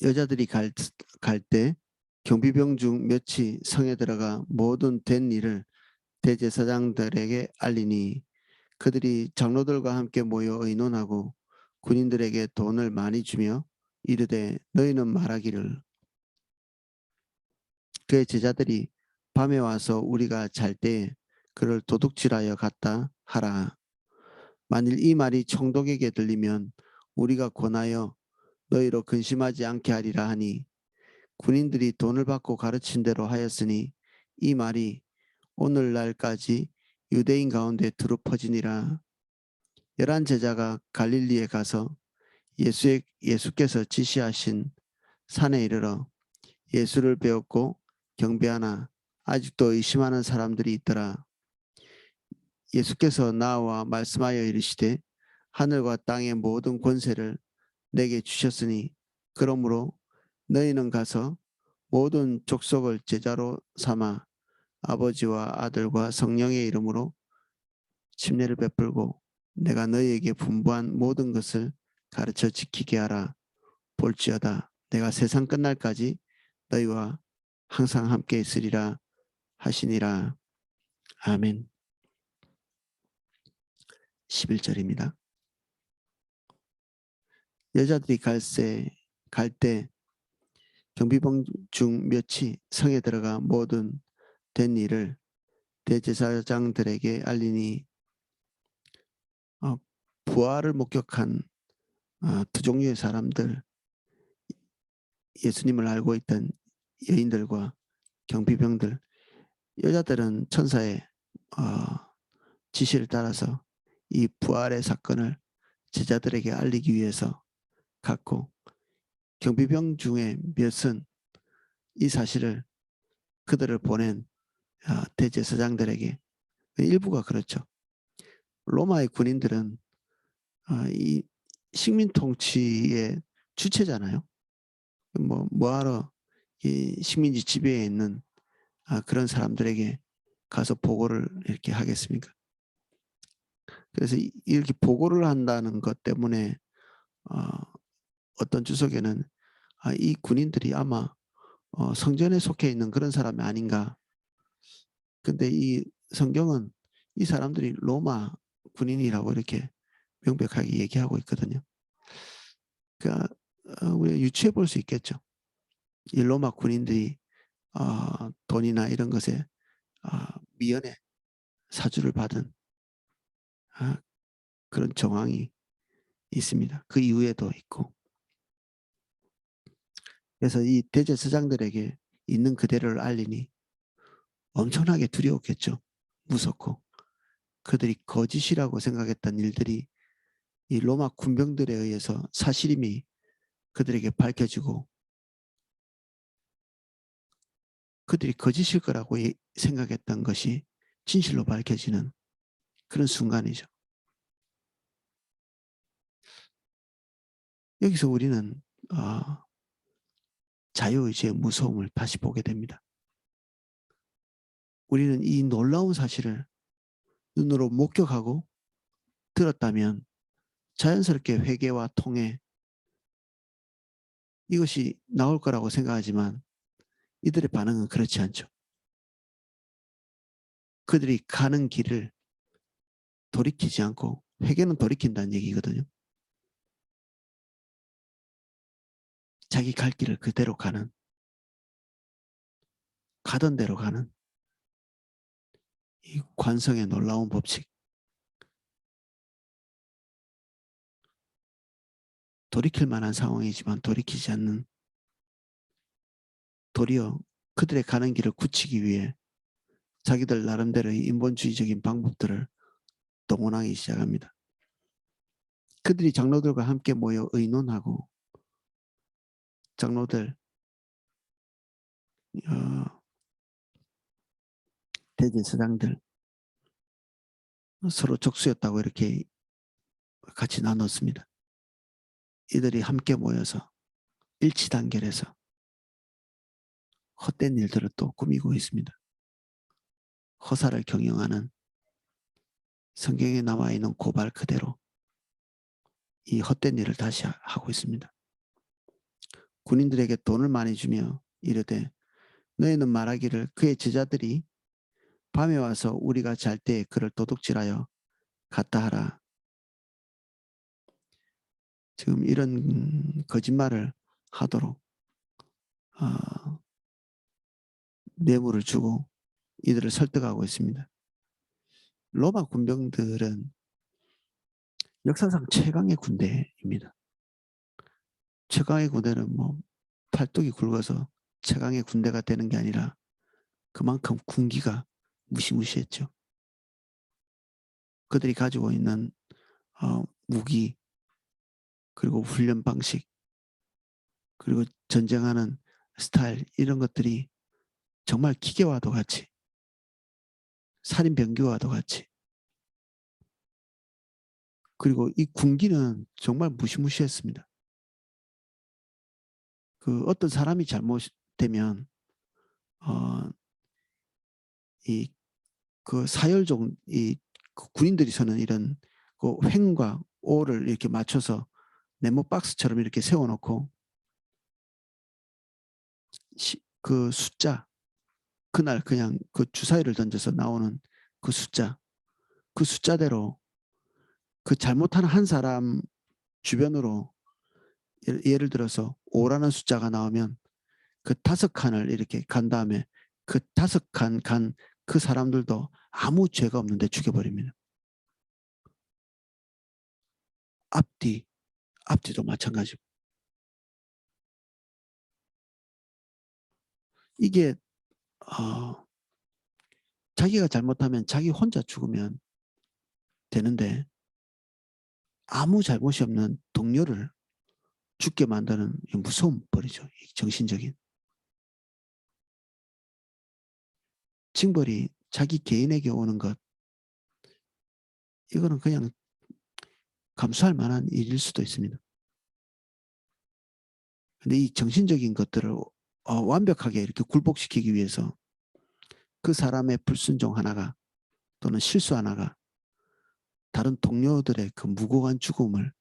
여자들이 갈 때 경비병 중 몇이 성에 들어가 모든 된 일을 대제사장들에게 알리니 그들이 장로들과 함께 모여 의논하고 군인들에게 돈을 많이 주며 이르되 너희는 말하기를 그의 제자들이 밤에 와서 우리가 잘 때에 그를 도둑질하여 갔다 하라. 만일 이 말이 총독에게 들리면 우리가 권하여 너희로 근심하지 않게 하리라 하니 군인들이 돈을 받고 가르친 대로 하였으니 이 말이 오늘날까지 유대인 가운데 두루 퍼지니라. 11 제자가 갈릴리에 가서 예수께서 지시하신 산에 이르러 예수를 배웠고 경배하나 아직도 의심하는 사람들이 있더라. 예수께서 나와 말씀하여 이르시되 하늘과 땅의 모든 권세를 내게 주셨으니 그러므로 너희는 가서 모든 족속을 제자로 삼아 아버지와 아들과 성령의 이름으로 침례를 베풀고 내가 너희에게 분부한 모든 것을 가르쳐 지키게 하라. 볼지어다 내가 세상 끝날까지 너희와 항상 함께 있으리라 하시니라. 아멘. 11절입니다. 여자들이 갈 때 경비병 중 몇이 성에 들어가 모든 된 일을 대제사장들에게 알리니 부활을 목격한 두 종류의 사람들, 예수님을 알고 있던 여인들과 경비병들, 여자들은 천사의 지시를 따라서 이 부활의 사건을 제자들에게 알리기 위해서 갔고 경비병 중에 몇은 이 사실을 그들을 보낸 대제사장들에게 일부가 그렇죠. 로마의 군인들은 이 식민 통치의 주체잖아요. 뭐하러 이 식민지 지배에 있는 그런 사람들에게 가서 보고를 이렇게 하겠습니까? 그래서 이렇게 보고를 한다는 것 때문에 어떤 주석에는 이 군인들이 아마 성전에 속해 있는 그런 사람이 아닌가. 근데 이 성경은 이 사람들이 로마 군인이라고 이렇게 명백하게 얘기하고 있거든요. 그러니까 우리가 유추해 볼 수 있겠죠. 이 로마 군인들이 돈이나 이런 것에 미연에 사주를 받은 그런 정황이 있습니다. 그 이후에도 있고. 그래서 이 대제사장들에게 있는 그대로를 알리니 엄청나게 두려웠겠죠. 무섭고. 그들이 거짓이라고 생각했던 일들이 이 로마 군병들에 의해서 사실임이 그들에게 밝혀지고 그들이 거짓일 거라고 생각했던 것이 진실로 밝혀지는 그런 순간이죠. 여기서 우리는 자유의지의 무서움을 다시 보게 됩니다. 우리는 이 놀라운 사실을 눈으로 목격하고 들었다면 자연스럽게 회개와 통회 이것이 나올 거라고 생각하지만 이들의 반응은 그렇지 않죠. 그들이 가는 길을 돌이키지 않고 회개는 돌이킨다는 얘기거든요. 자기 갈 길을 그대로 가는 가던 대로 가는 이 관성의 놀라운 법칙. 돌이킬 만한 상황이지만 돌이키지 않는 도리어 그들의 가는 길을 굳히기 위해 자기들 나름대로의 인본주의적인 방법들을 동원하기 시작합니다. 그들이 장로들과 함께 모여 의논하고 장로들 대제사장들 서로 족수였다고 이렇게 같이 나눴습니다. 이들이 함께 모여서 일치단결해서 헛된 일들을 또 꾸미고 있습니다. 허사를 경영하는 성경에 나와 있는 고발 그대로 이 헛된 일을 다시 하고 있습니다. 군인들에게 돈을 많이 주며 이르되 너희는 말하기를 그의 제자들이 밤에 와서 우리가 잘 때에 그를 도둑질하여 갔다 하라. 지금 이런 거짓말을 하도록 뇌물을 주고 이들을 설득하고 있습니다. 로마 군병들은 역사상 최강의 군대입니다. 최강의 군대는 뭐 팔뚝이 굵어서 최강의 군대가 되는 게 아니라 그만큼 군기가 무시무시했죠. 그들이 가지고 있는 무기, 그리고 훈련 방식, 그리고 전쟁하는 스타일, 이런 것들이 정말 기계와도 같이, 살인병기와도 같이, 그리고 이 군기는 정말 무시무시했습니다. 그 어떤 사람이 잘못되면 이 그 사열종, 그 군인들이 서는 이런 그 횡과 오를 이렇게 맞춰서 네모 박스처럼 이렇게 세워놓고 그 숫자, 그날 그냥 그 주사위를 던져서 나오는 그 숫자대로 그 잘못하는 한 사람 주변으로 예를 들어서 5라는 숫자가 나오면 그 5칸을 이렇게 간 다음에 그 5칸 간 그 사람들도 아무 죄가 없는데 죽여버립니다. 앞뒤도 마찬가지고. 이게 자기가 잘못하면 자기 혼자 죽으면 되는데 아무 잘못이 없는 동료를 죽게 만드는 무서운 벌이죠. 정신적인. 징벌이 자기 개인에게 오는 것, 이거는 그냥 감수할 만한 일일 수도 있습니다. 근데 이 정신적인 것들을 완벽하게 이렇게 굴복시키기 위해서 그 사람의 불순종 하나가 또는 실수 하나가 다른 동료들의 그 무고한 죽음을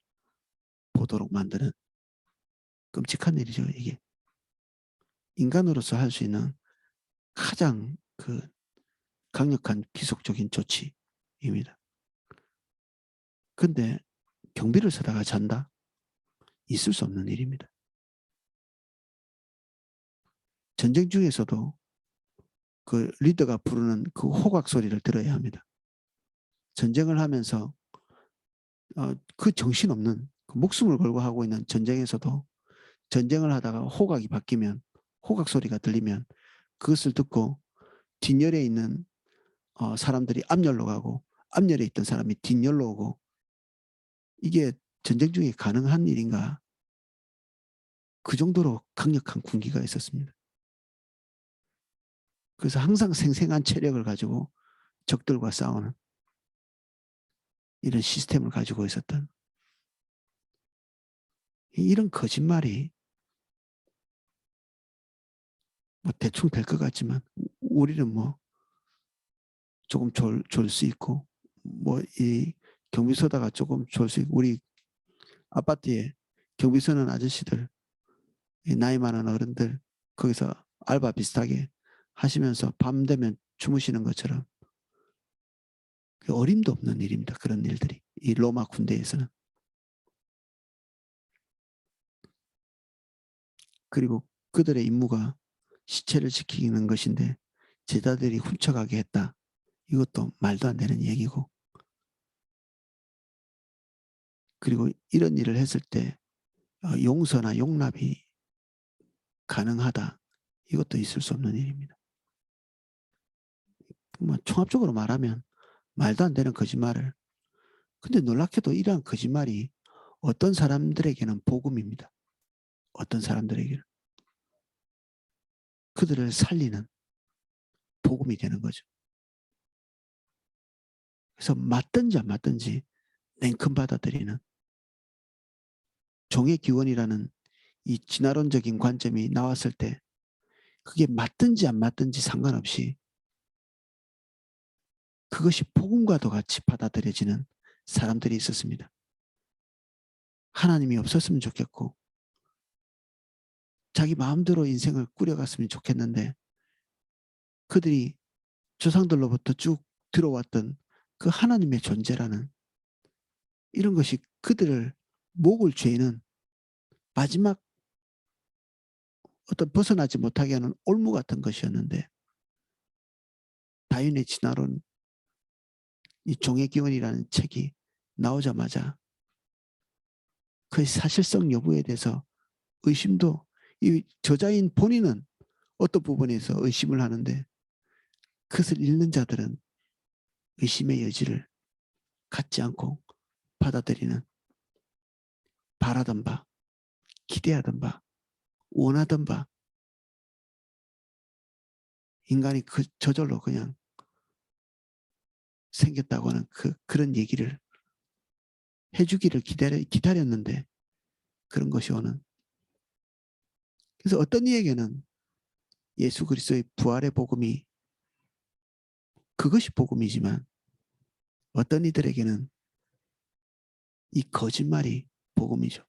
보도록 만드는 끔찍한 일이죠, 이게. 인간으로서 할 수 있는 가장 그 강력한 기속적인 조치입니다. 근데 경비를 서다가 잔다? 있을 수 없는 일입니다. 전쟁 중에서도 그 리더가 부르는 그 호각 소리를 들어야 합니다. 전쟁을 하면서 그 정신없는 그 목숨을 걸고 하고 있는 전쟁에서도 전쟁을 하다가 호각이 바뀌면, 호각 소리가 들리면 그것을 듣고 뒷열에 있는 사람들이 앞열로 가고 앞열에 있던 사람이 뒷열로 오고, 이게 전쟁 중에 가능한 일인가? 그 정도로 강력한 군기가 있었습니다. 그래서 항상 생생한 체력을 가지고 적들과 싸우는 이런 시스템을 가지고 있었던, 이런 거짓말이 뭐 대충 될 것 같지만 우리는 뭐 조금 졸 수 있고, 뭐 이 경비서다가 조금 졸 수 있고, 우리 아파트에 경비 서는 아저씨들, 나이 많은 어른들 거기서 알바 비슷하게 하시면서 밤 되면 주무시는 것처럼 어림도 없는 일입니다. 그런 일들이 이 로마 군대에서는. 그리고 그들의 임무가 시체를 지키는 것인데 제자들이 훔쳐가게 했다. 이것도 말도 안 되는 얘기고, 그리고 이런 일을 했을 때 용서나 용납이 가능하다. 이것도 있을 수 없는 일입니다. 뭐 종합적으로 말하면 말도 안 되는 거짓말을, 근데 놀랍게도 이러한 거짓말이 어떤 사람들에게는 복음입니다. 어떤 사람들에게는 그들을 살리는 복음이 되는 거죠. 그래서 맞든지 안 맞든지 냉큼 받아들이는 종의 기원이라는 이 진화론적인 관점이 나왔을 때 그게 맞든지 안 맞든지 상관없이 그것이 복음과도 같이 받아들여지는 사람들이 있었습니다. 하나님이 없었으면 좋겠고 자기 마음대로 인생을 꾸려갔으면 좋겠는데 그들이 조상들로부터 쭉 들어왔던 그 하나님의 존재라는 이런 것이 그들을 목을 죄는 마지막 어떤 벗어나지 못하게 하는 올무 같은 것이었는데 다윈의 진화론 이 종의 기원이라는 책이 나오자마자 그 사실성 여부에 대해서 의심도 이 저자인 본인은 어떤 부분에서 의심을 하는데 그것을 읽는 자들은 의심의 여지를 갖지 않고 받아들이는 바라던 바, 기대하던 바, 원하던 바 인간이 그 저절로 그냥 생겼다고 하는 그런 얘기를 해주기를 기다렸는데 그런 것이 오는. 그래서 어떤 이에게는 예수 그리스도의 부활의 복음이 그것이 복음이지만 어떤 이들에게는 이 거짓말이 복음이죠.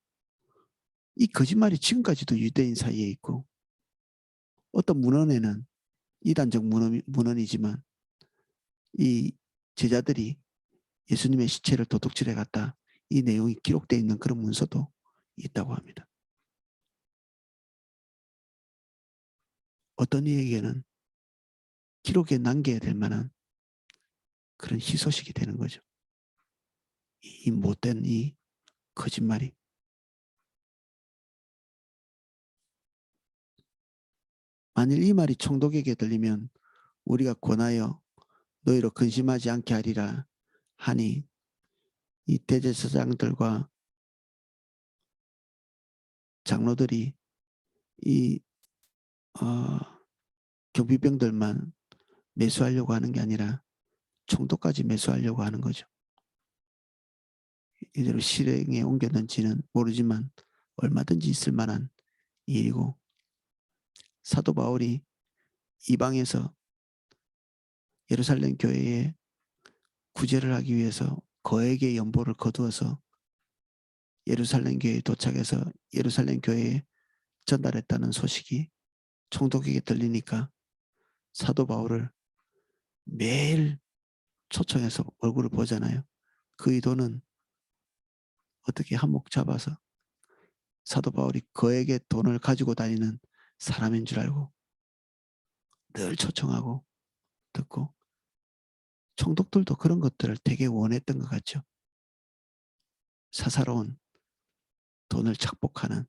이 거짓말이 지금까지도 유대인 사이에 있고 어떤 문헌에는 이단적 문헌이지만 이 제자들이 예수님의 시체를 도둑질해 갔다 이 내용이 기록되어 있는 그런 문서도 있다고 합니다. 어떤 이에게는 기록에 남겨야 될 만한 그런 희소식이 되는 거죠. 이 못된 이 거짓말이. 만일 이 말이 총독에게 들리면 우리가 권하여 너희로 근심하지 않게 하리라 하니 이 대제사장들과 장로들이 이 경비병들만 매수하려고 하는 게 아니라 총독까지 매수하려고 하는 거죠. 이대로 실행에 옮겼는지는 모르지만 얼마든지 있을 만한 일이고 사도 바울이 이방에서 예루살렘 교회에 구제를 하기 위해서 거액의 연보를 거두어서 예루살렘 교회에 도착해서 예루살렘 교회에 전달했다는 소식이 총독에게 들리니까 사도 바울을 매일 초청해서 얼굴을 보잖아요. 그 의도는 어떻게 한몫 잡아서 사도 바울이 거액의 돈을 가지고 다니는 사람인 줄 알고 늘 초청하고 듣고 총독들도 그런 것들을 되게 원했던 것 같죠. 사사로운 돈을 착복하는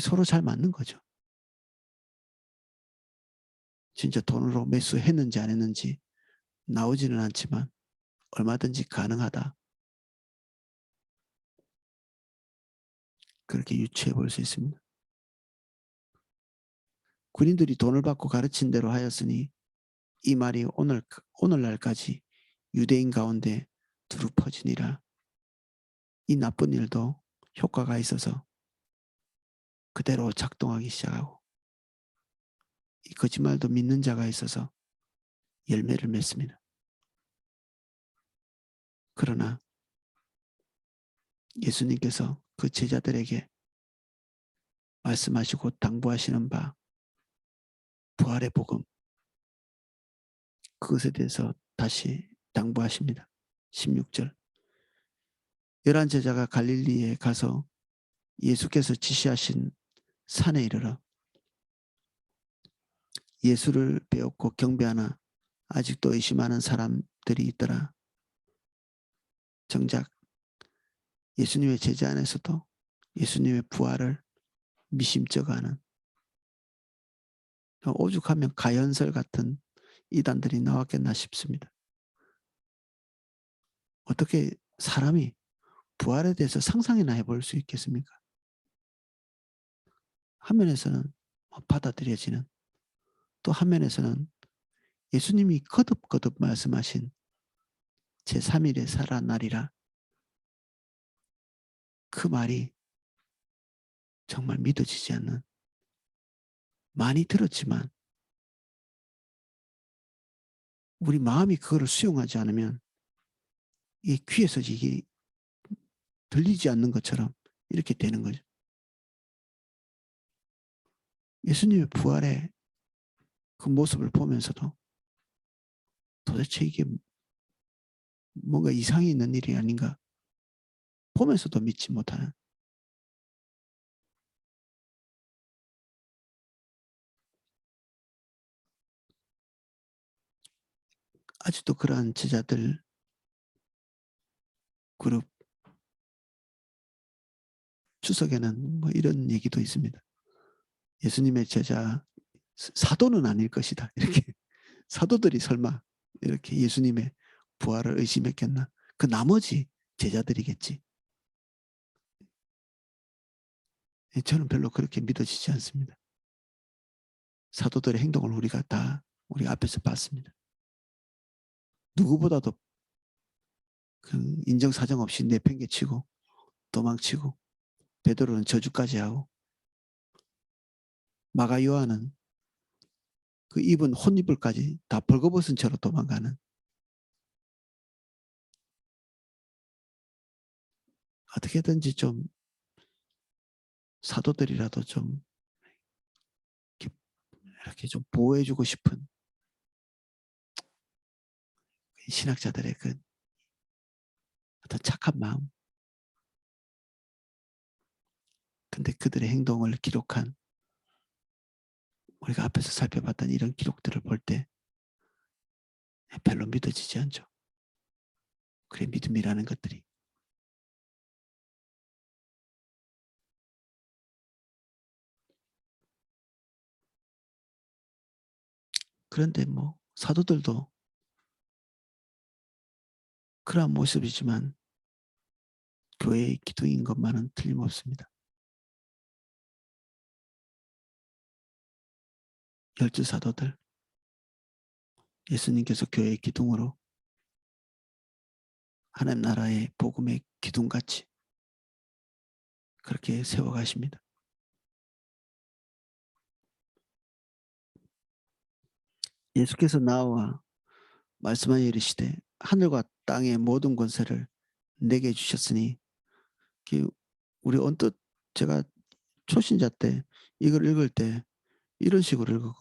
서로 잘 맞는 거죠. 진짜 돈으로 매수했는지 안 했는지 나오지는 않지만 얼마든지 가능하다. 그렇게 유추해 볼 수 있습니다. 군인들이 돈을 받고 가르친 대로 하였으니 이 말이 오늘날까지 유대인 가운데 두루 퍼지니라. 이 나쁜 일도 효과가 있어서 그대로 작동하기 시작하고 이 거짓말도 믿는 자가 있어서 열매를 맺습니다. 그러나 예수님께서 그 제자들에게 말씀하시고 당부하시는 바 부활의 복음 그것에 대해서 다시 당부하십니다. 16절 11 제자가 갈릴리에 가서 예수께서 지시하신 산에 이르러 예수를 배웠고 경배하나 아직도 의심하는 사람들이 있더라. 정작 예수님의 제자 안에서도 예수님의 부활을 미심쩍어하는 오죽하면 가연설 같은 이단들이 나왔겠나 싶습니다. 어떻게 사람이 부활에 대해서 상상이나 해볼 수 있겠습니까? 한 면에서는 받아들여지는 또 한 면에서는 예수님이 거듭거듭 말씀하신 제3일에 살아나리라 그 말이 정말 믿어지지 않는 많이 들었지만 우리 마음이 그거를 수용하지 않으면 이 귀에서 이게 들리지 않는 것처럼 이렇게 되는 거죠. 예수님의 부활의 그 모습을 보면서도 도대체 이게 뭔가 이상이 있는 일이 아닌가 보면서도 믿지 못하는, 아직도 그러한 제자들 그룹 추석에는 뭐 이런 얘기도 있습니다. 예수님의 제자 사도는 아닐 것이다. 이렇게 사도들이 설마 이렇게 예수님의 부활을 의심했겠나? 그 나머지 제자들이겠지. 저는 별로 그렇게 믿어지지 않습니다. 사도들의 행동을 우리가 앞에서 봤습니다. 누구보다도 그 인정사정 없이 내팽개치고 도망치고, 베드로는 저주까지 하고, 마가 요한은 그 입은 혼이불까지 다 벌거벗은 채로 도망가는, 어떻게든지 좀 사도들이라도 좀 이렇게 좀 보호해주고 싶은 신학자들의 그 어떤 착한 마음. 근데 그들의 행동을 기록한, 우리가 앞에서 살펴봤던 이런 기록들을 볼 때 별로 믿어지지 않죠. 그래, 믿음이라는 것들이. 그런데 뭐 사도들도 그러한 모습이지만 교회의 기둥인 것만은 틀림없습니다. 열두 사도들, 예수님께서 교회의 기둥으로 하나님 나라의 복음의 기둥같이 그렇게 세워가십니다. 예수께서 나와 말씀하여 이르시되 하늘과 땅의 모든 권세를 내게 주셨으니, 우리 언뜻 제가 초신자 때 이걸 읽을 때 이런 식으로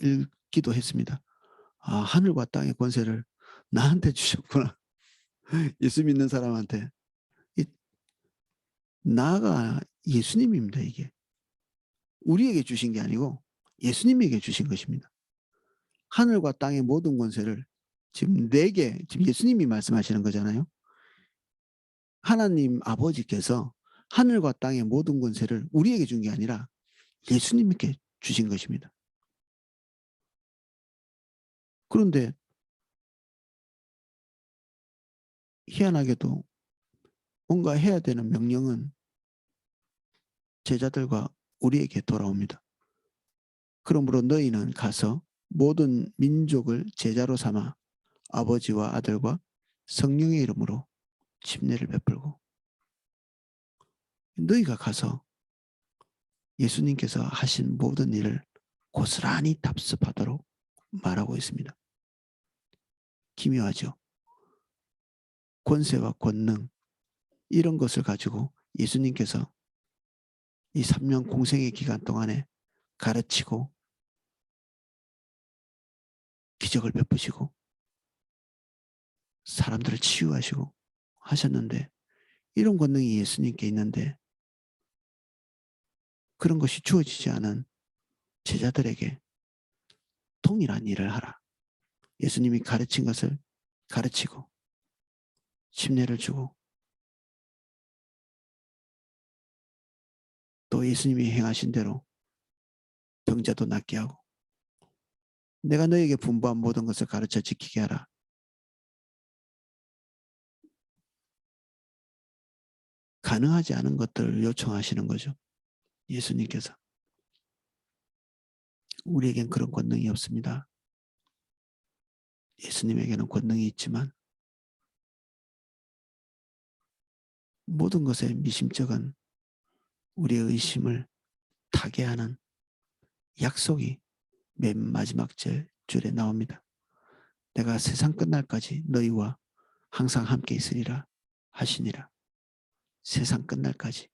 읽기도 했습니다. 아, 하늘과 땅의 권세를 나한테 주셨구나. 예수 믿는 사람한테. 나가 예수님입니다. 이게 우리에게 주신 게 아니고 예수님에게 주신 것입니다. 하늘과 땅의 모든 권세를 지금 내게, 지금 예수님이 말씀하시는 거잖아요. 하나님 아버지께서 하늘과 땅의 모든 권세를 우리에게 준 게 아니라 예수님께 주신 것입니다. 그런데 희한하게도 뭔가 해야 되는 명령은 제자들과 우리에게 돌아옵니다. 그러므로 너희는 가서 모든 민족을 제자로 삼아 아버지와 아들과 성령의 이름으로 침례를 베풀고, 너희가 가서 예수님께서 하신 모든 일을 고스란히 답습하도록 말하고 있습니다. 기묘하죠. 권세와 권능, 이런 것을 가지고 예수님께서 이 3년 공생의 기간 동안에 가르치고 기적을 베푸시고 사람들을 치유하시고 하셨는데, 이런 권능이 예수님께 있는데 그런 것이 주어지지 않은 제자들에게 동일한 일을 하라. 예수님이 가르친 것을 가르치고 침례를 주고 또 예수님이 행하신 대로 병자도 낫게 하고 내가 너에게 분부한 모든 것을 가르쳐 지키게 하라. 가능하지 않은 것들을 요청하시는 거죠. 예수님께서. 우리에겐 그런 권능이 없습니다. 예수님에게는 권능이 있지만 모든 것의 미심쩍은 우리의 의심을 타개하는 약속이 맨 마지막 줄에 나옵니다. 내가 세상 끝날까지 너희와 항상 함께 있으리라 하시니라. 세상 끝날까지.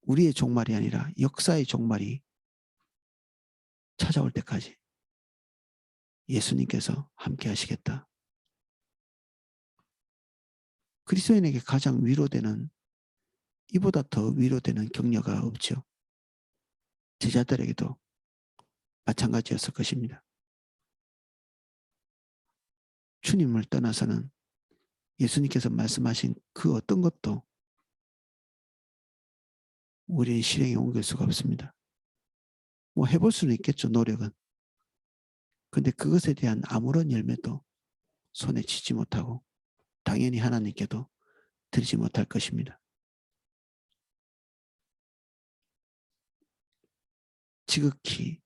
우리의 종말이 아니라 역사의 종말이 찾아올 때까지 예수님께서 함께 하시겠다. 그리스도인에게 가장 위로되는, 이보다 더 위로되는 격려가 없죠. 제자들에게도 마찬가지였을 것입니다. 주님을 떠나서는 예수님께서 말씀하신 그 어떤 것도 우리의 실행에 옮길 수가 없습니다. 뭐 해볼 수는 있겠죠, 노력은. 근데 그것에 대한 아무런 열매도 손에 쥐지 못하고 당연히 하나님께도 드리지 못할 것입니다. 지극히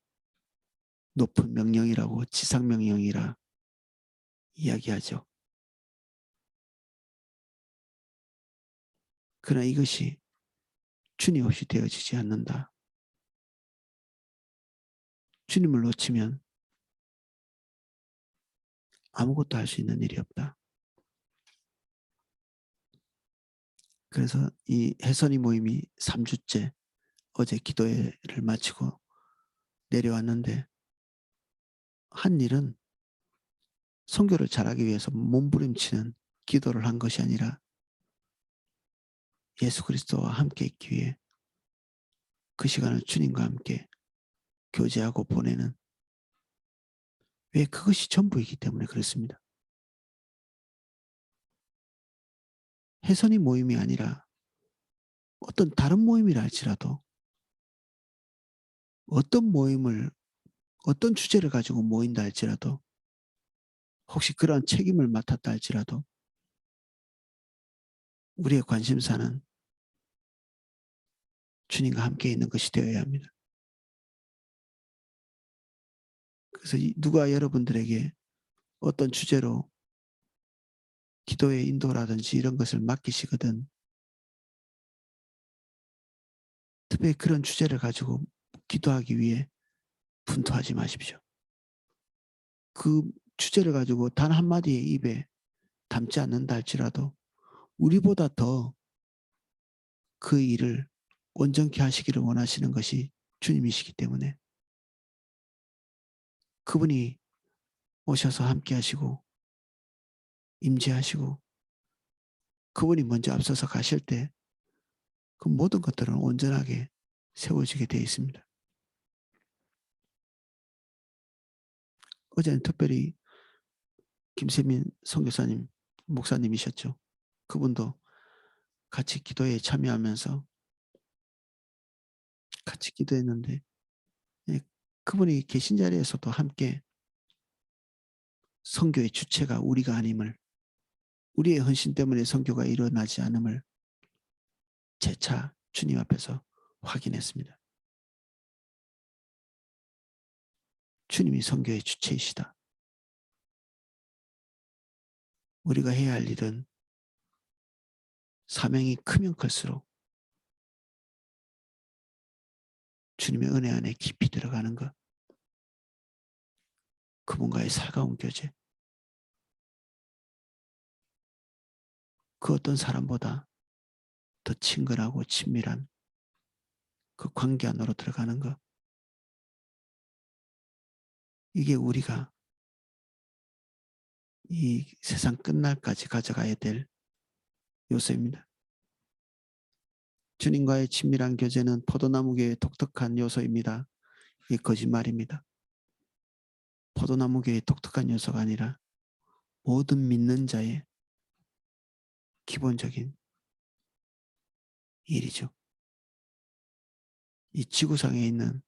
높은 명령이라고 지상명령이라 이야기하죠. 그러나 이것이 주님 없이 되어지지 않는다. 주님을 놓치면 아무것도 할 수 있는 일이 없다. 그래서 이 해선이 모임이 3주째 어제 기도회를 마치고 내려왔는데 한 일은 선교를 잘하기 위해서 몸부림치는 기도를 한 것이 아니라 예수 그리스도와 함께 있기 위해 그 시간을 주님과 함께 교제하고 보내는, 왜 그것이 전부이기 때문에 그렇습니다. 해선이 모임이 아니라 어떤 다른 모임이라 할지라도 어떤 모임을 어떤 주제를 가지고 모인다 할지라도 혹시 그러한 책임을 맡았다 할지라도 우리의 관심사는 주님과 함께 있는 것이 되어야 합니다. 그래서 누가 여러분들에게 어떤 주제로 기도의 인도라든지 이런 것을 맡기시거든 특별히 그런 주제를 가지고 기도하기 위해 분투하지 마십시오. 그 주제를 가지고 단 한마디의 입에 담지 않는다 할지라도 우리보다 더 그 일을 온전케 하시기를 원하시는 것이 주님이시기 때문에 그분이 오셔서 함께 하시고 임재하시고 그분이 먼저 앞서서 가실 때 그 모든 것들은 온전하게 세워지게 되어 있습니다. 어제는 특별히 김세민 선교사님, 목사님이셨죠. 그분도 같이 기도에 참여하면서 같이 기도했는데 예, 그분이 계신 자리에서도 함께 선교의 주체가 우리가 아님을, 우리의 헌신 때문에 선교가 일어나지 않음을 재차 주님 앞에서 확인했습니다. 주님이 선교의 주체이시다. 우리가 해야 할 일은 사명이 크면 클수록 주님의 은혜 안에 깊이 들어가는 것, 그분과의 살가운 교제, 그 어떤 사람보다 더 친근하고 친밀한 그 관계 안으로 들어가는 것, 이게 우리가 이 세상 끝날까지 가져가야 될 요소입니다. 주님과의 친밀한 교제는 포도나무교의 독특한 요소입니다. 이게 거짓말입니다. 포도나무교의 독특한 요소가 아니라 모든 믿는 자의 기본적인 일이죠. 이 지구상에 있는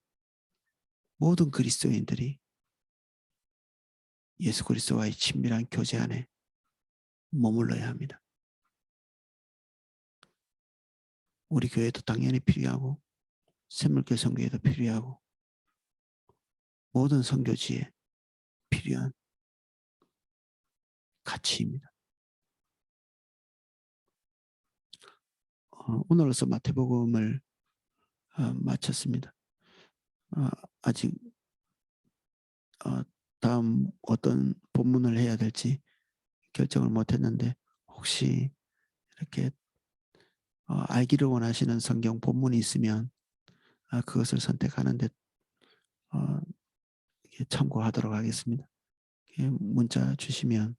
모든 그리스도인들이 예수 그리스도와의 친밀한 교제 안에 머물러야 합니다. 우리 교회도 당연히 필요하고 샘물교 선교회도 필요하고 모든 선교지에 필요한 가치입니다. 오늘로서 마태복음을 마쳤습니다. 아직 다음 어떤 본문을 해야 될지 결정을 못했는데 혹시 이렇게 알기를 원하시는 성경 본문이 있으면 그것을 선택하는 데 참고하도록 하겠습니다. 문자 주시면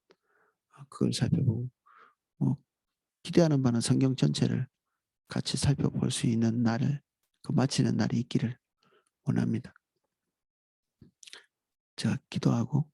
그걸 살펴보고 기대하는 바는 성경 전체를 같이 살펴볼 수 있는 날을 마치는 날이 있기를 원합니다. 제가 기도하고